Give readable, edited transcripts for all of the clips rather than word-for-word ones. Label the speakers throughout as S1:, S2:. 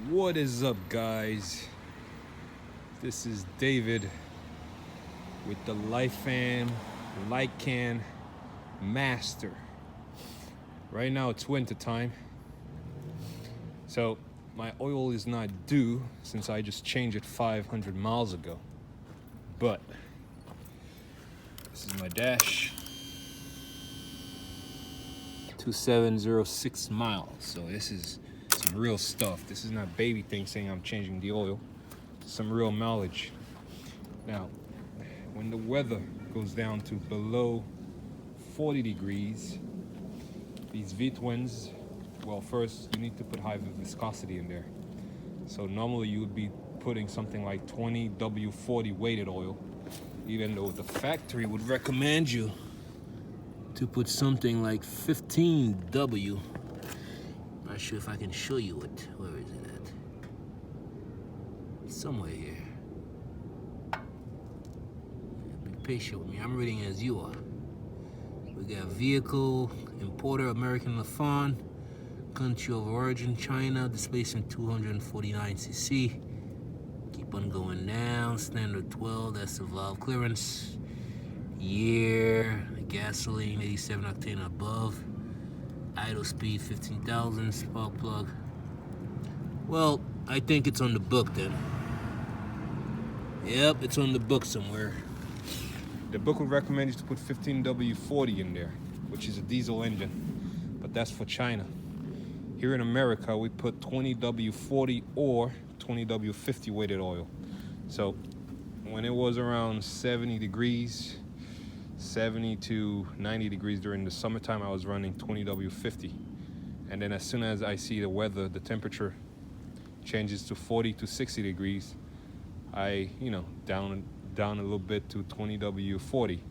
S1: What is up, guys? This is David with the Lifan Lycan Master. Right now it's winter time, so my oil is not due since I just changed it 500 miles ago. But this is my dash, 2706 miles. So this is some real stuff. This is not baby thing saying I'm changing the oil. Some real mileage. Now, when the weather goes down to below 40 degrees, these V-twins, well, first you need to put high viscosity in there. So normally you would be putting something like 20 W40 weighted oil, even though the factory would recommend you to put something like 15 W. Not sure if I can show you it. Where is it at? It's somewhere here. Be patient with me. I'm reading as you are. We got vehicle, importer, American Lifan, country of origin, China, displacement 249 cc. Keep on going down. Standard 12, that's the valve clearance. Year, gasoline, 87 octane above. Idle speed 15,000, spark plug. Well, I think it's on the book then. Yep, it's on the book somewhere. The book would recommend you to put 15W40 in there, which is a diesel engine, but that's for China. Here in America, we put 20W40 or 20W50 weighted oil. So when it was around 70 degrees, 70 to 90 degrees during the summertime, I was running 20W50. And then as soon as I see the weather, the temperature changes to 40 to 60 degrees, I, down a little bit to 20W40.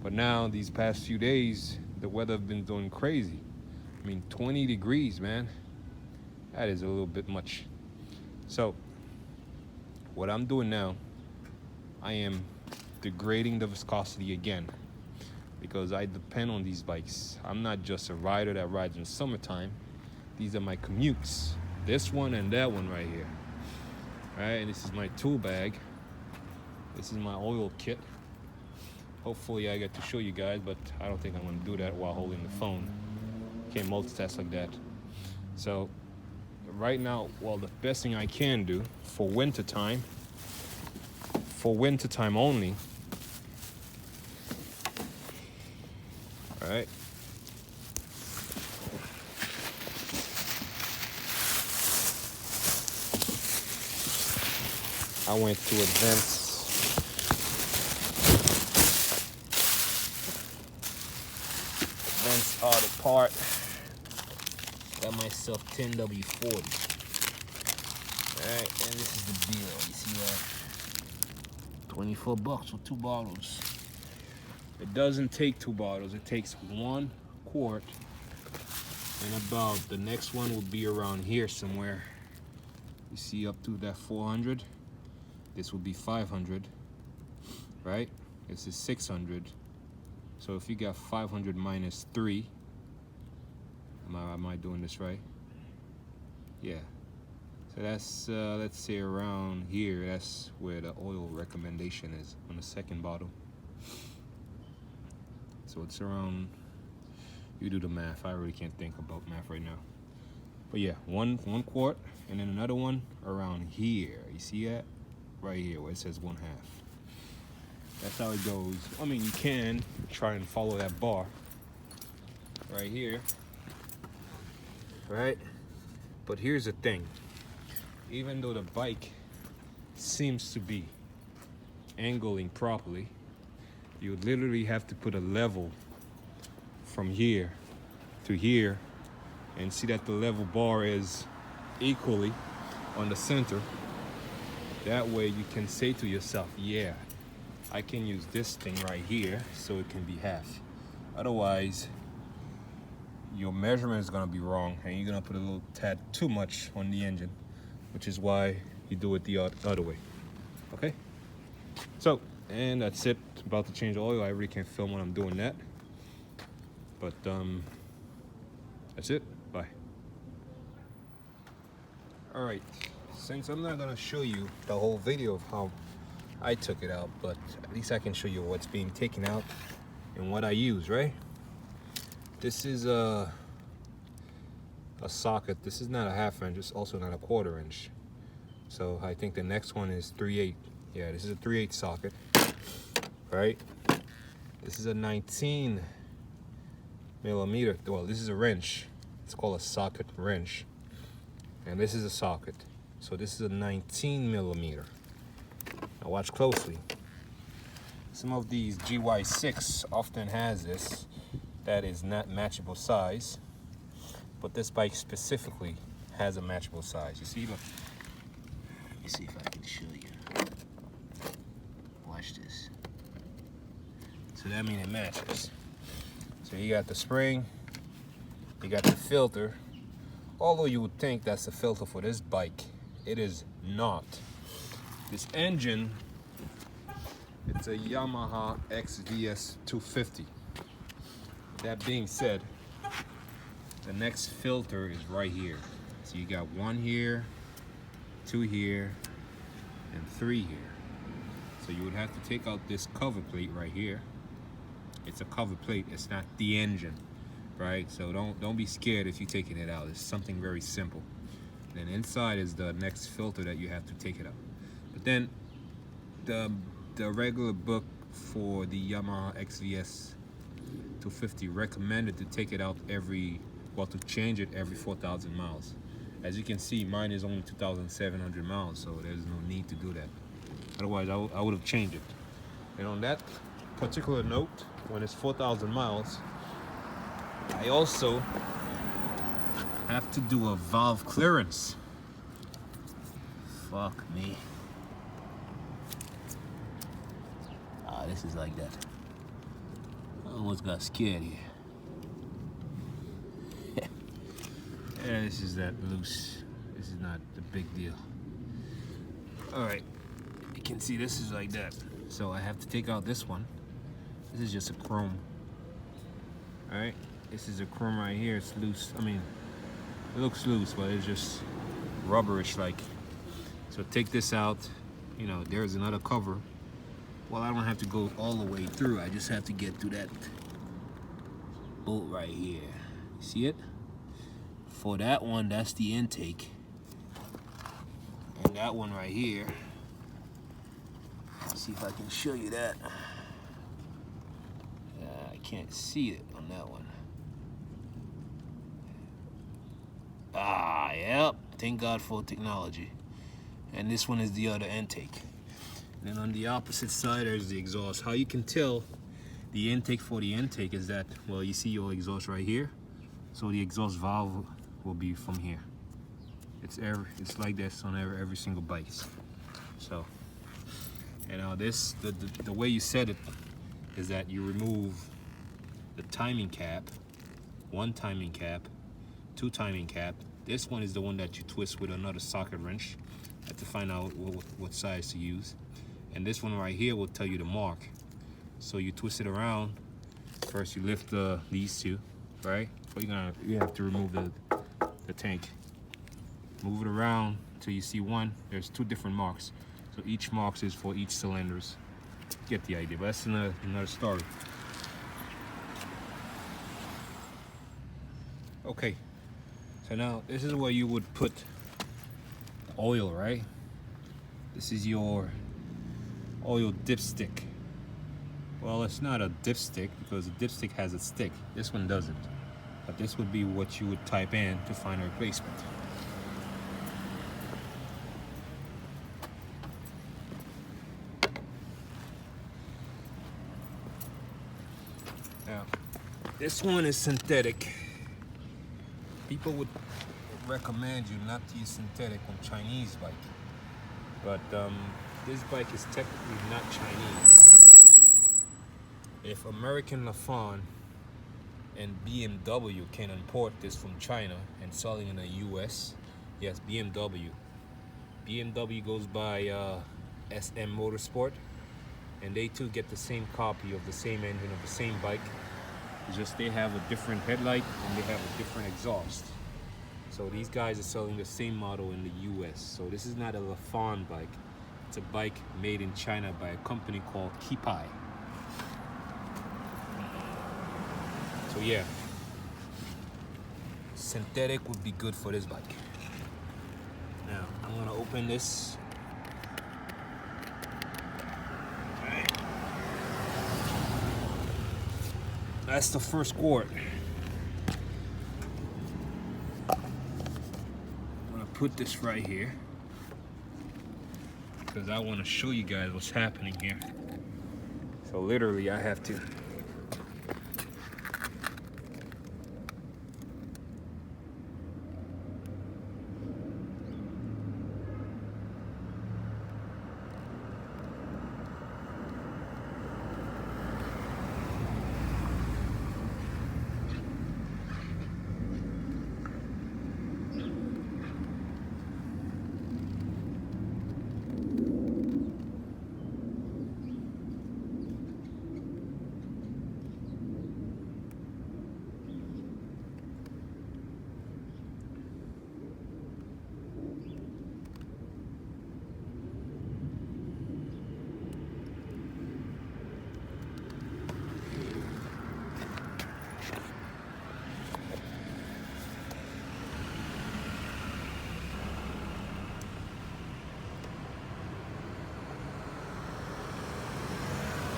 S1: But now, these past few days, the weather have been doing crazy. I mean, 20 degrees, man. That is a little bit much. So, what I'm doing now, I am degrading the viscosity again, because I depend on these bikes. I'm not just a rider that rides in summertime. These are my commutes. This one and that one right here. All right, and this is my tool bag. This is my oil kit. Hopefully I get to show you guys, but I don't think I'm gonna do that while holding the phone. Can't multitask like that. So right now, well, the best thing I can do for winter time only, all right, I went to advanced auto part, got myself 10W40. All right, and this is the deal. You see that? 24 bucks for 2 bottles. It doesn't take 2 bottles. It takes 1 quart, and about the next one will be around here somewhere. You see, up to that 400. This will be 500, right? This is 600. So if you got 500 minus 3, am I doing this right? Yeah. So that's, let's say around here, that's where the oil recommendation is on the second bottle. So it's around, you do the math. I really can't think about math right now. But yeah, one quart, and then another one around here. You see that? Right here where it says 1/2. That's how it goes. I mean, you can try and follow that bar right here, right? But here's the thing. Even though the bike seems to be angling properly, you would literally have to put a level from here to here and see that the level bar is equally on the center. That way you can say to yourself, yeah, I can use this thing right here so it can be half. Otherwise, your measurement is gonna be wrong and you're gonna put a little tad too much on the engine, which is why you do it the other way, okay? So, and that's it. About to change the oil. I really can't film when I'm doing that. But that's it. Bye. All right, since I'm not gonna show you the whole video of how I took it out, but at least I can show you what's being taken out and what I use, right? This is a socket. This is not a 1/2 inch, it's also not a 1/4 inch. So I think the next one is 3/8. Yeah, this is a 3/8 socket, right? This is a 19 millimeter. Well, this is a wrench. It's called a socket wrench. And this is a socket. So this is a 19 millimeter. Now watch closely. Some of these GY6 often has this that is not matchable size, but this bike specifically has a matchable size. You see, look. Let me see if I can show you. Watch this. So that means it matches. So you got the spring, you got the filter. Although you would think that's the filter for this bike, it is not. This engine, it's a Yamaha XVS 250. That being said, the next filter is right here. So you got 1 here, 2 here, and 3 here. So you would have to take out this cover plate right here. It's a cover plate, it's not the engine, right? So don't be scared if you're taking it out. It's something very simple. Then inside is the next filter that you have to take it out. But then the regular book for the Yamaha XVS 250 recommended to take it out to change it every 4,000 miles. As you can see, mine is only 2,700 miles, so there's no need to do that. Otherwise, I would have changed it. And on that particular note, when it's 4,000 miles, I also have to do a valve clearance. Fuck me. This is like that. I almost got scared here. Yeah, this is that loose. This is not the big deal. Alright, you can see this is like that. So I have to take out this one. This is just a chrome. Alright, this is a chrome right here. It's loose. I mean, it looks loose, but it's just rubberish like. So take this out. You know, there's another cover. Well, I don't have to go all the way through. I just have to get through that bolt right here. See it? For that one, that's the intake. And that one right here, let's see if I can show you that. I can't see it on that one. Yep. Thank God for technology. And this one is the other intake. And then on the opposite side, there's the exhaust. How you can tell the intake for the intake is that, well, you see your exhaust right here. So the exhaust valve will be from here. It's like this on every single bike. So, and now this, the way you set it is that you remove the timing cap, 1 timing cap, 2 timing cap. This one is the one that you twist with another socket wrench to find out what size to use. And this one right here will tell you the mark. So you twist it around. First you lift these two, right? So you have to remove the tank. Move it around till you see one. There's 2 different marks. So each mark is for each cylinders. Get the idea, but that's another story. Okay, so now this is where you would put oil, right? This is your oil dipstick. Well, it's not a dipstick because a dipstick has a stick. This one doesn't. But this would be what you would type in to find a replacement. Now, this one is synthetic. People would recommend you not to use synthetic on Chinese bike. But this bike is technically not Chinese. If American Lifan and BMW can import this from China and sell it in the US, yes, BMW. BMW goes by SM Motorsport, and they too get the same copy of the same engine of the same bike. It's just they have a different headlight and they have a different exhaust. So these guys are selling the same model in the US. So this is not a Lifan bike. It's a bike made in China by a company called Kipai. So yeah, synthetic would be good for this bike. Now I'm gonna open this. All right. That's the first quart. Put this right here because I want to show you guys what's happening here. So literally I have to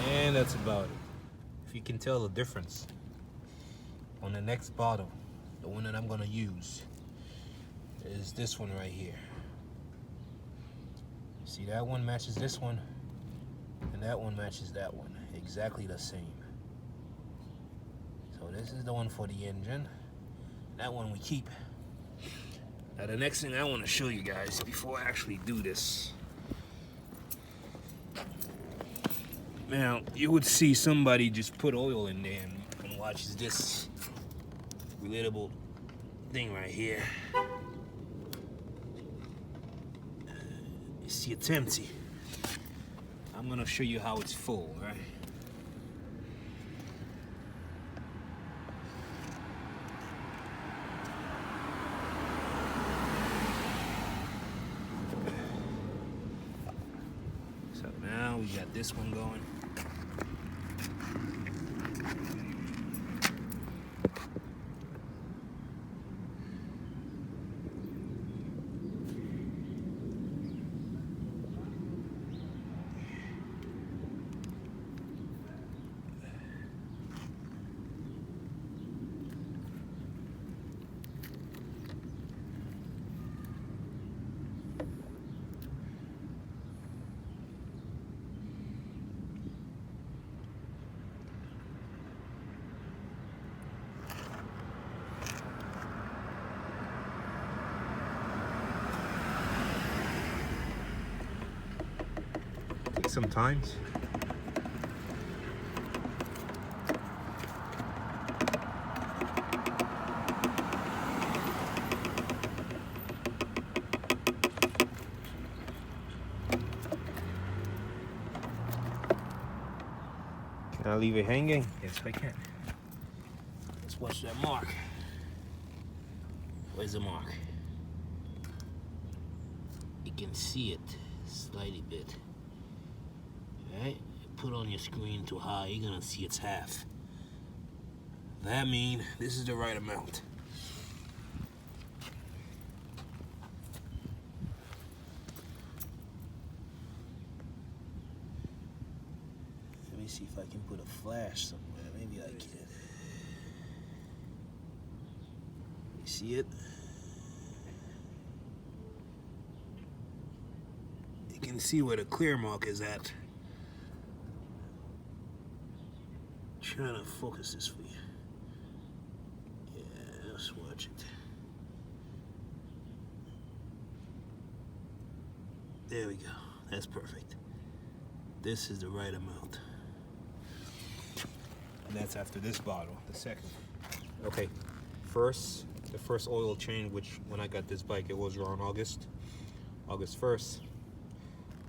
S1: and that's about it. If you can tell the difference on the next bottle, the one that I'm gonna use is this one right here. See, that one matches this one, and that one matches that one. Exactly the same. So this is the one for the engine. That one we keep. Now the next thing I want to show you guys before I actually do this. Now, you would see somebody just put oil in there and watches this relatable thing right here. You see it's empty. I'm gonna show you how it's full, right? So now we got this one going. Sometimes can I leave it hanging? Yes, I can. Let's watch that mark. Where's the mark? You can see it slightly bit. Right? Put on your screen too high, you're gonna see it's half. That means this is the right amount. Let me see if I can put a flash somewhere. Maybe I can. You see it? You can see where the clear mark is at. Trying to focus this for you. Yeah, let's watch it. There we go. That's perfect. This is the right amount. And that's after this bottle, the second. Okay, the first oil change, which when I got this bike, it was around August 1st.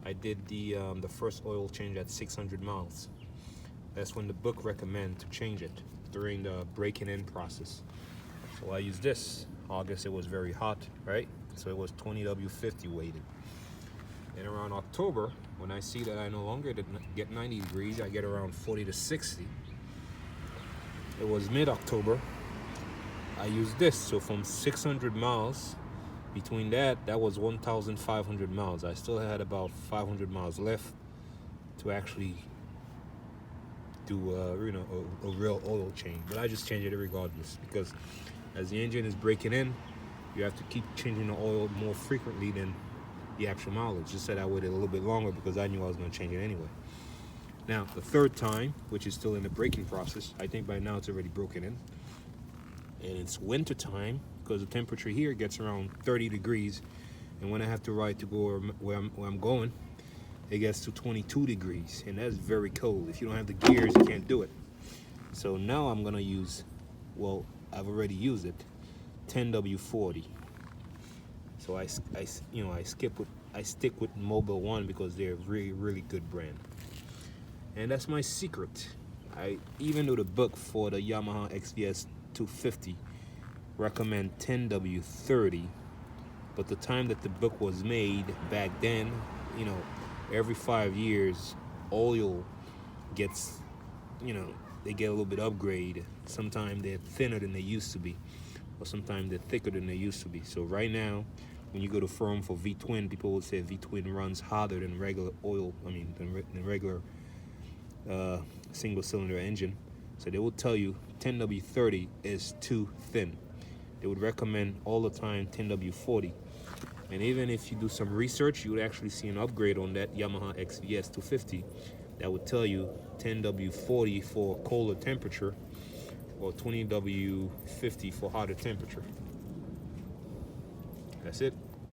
S1: I did the first oil change at 600 miles. That's when the book recommends to change it during the breaking in process. So I used this. August it was very hot, right? So it was 20W50 weighted. Then around October, when I see that I no longer get 90 degrees, I get around 40 to 60. It was mid-October. I used this. So from 600 miles, between that was 1,500 miles. I still had about 500 miles left to actually do a real oil change. But I just change it regardless, because as the engine is breaking in, you have to keep changing the oil more frequently than the actual mileage. Just said I waited a little bit longer because I knew I was going to change it anyway. Now the third time, which is still in the braking process, I think by now it's already broken in, and it's winter time because the temperature here gets around 30 degrees, and when I have to ride to go where I'm going, it gets to 22 degrees, and that's very cold. If you don't have the gears, you can't do it. So now I'm gonna use, well, I've already used it, 10W40. So I stick with Mobile One because they're a really good brand, and that's my secret. Even though the book for the Yamaha XVS 250 recommend 10W30, but the time that the book was made back then, every 5 years oil gets, they get a little bit upgrade. Sometimes they're thinner than they used to be, or sometimes they're thicker than they used to be. So right now, when you go to firm for V-twin, people will say V-twin runs hotter than regular oil, than regular single cylinder engine. So they will tell you 10W30 is too thin. They would recommend all the time 10W40. And even if you do some research, you would actually see an upgrade on that Yamaha XVS 250 that would tell you 10W40 for colder temperature, or 20W50 for hotter temperature. That's it.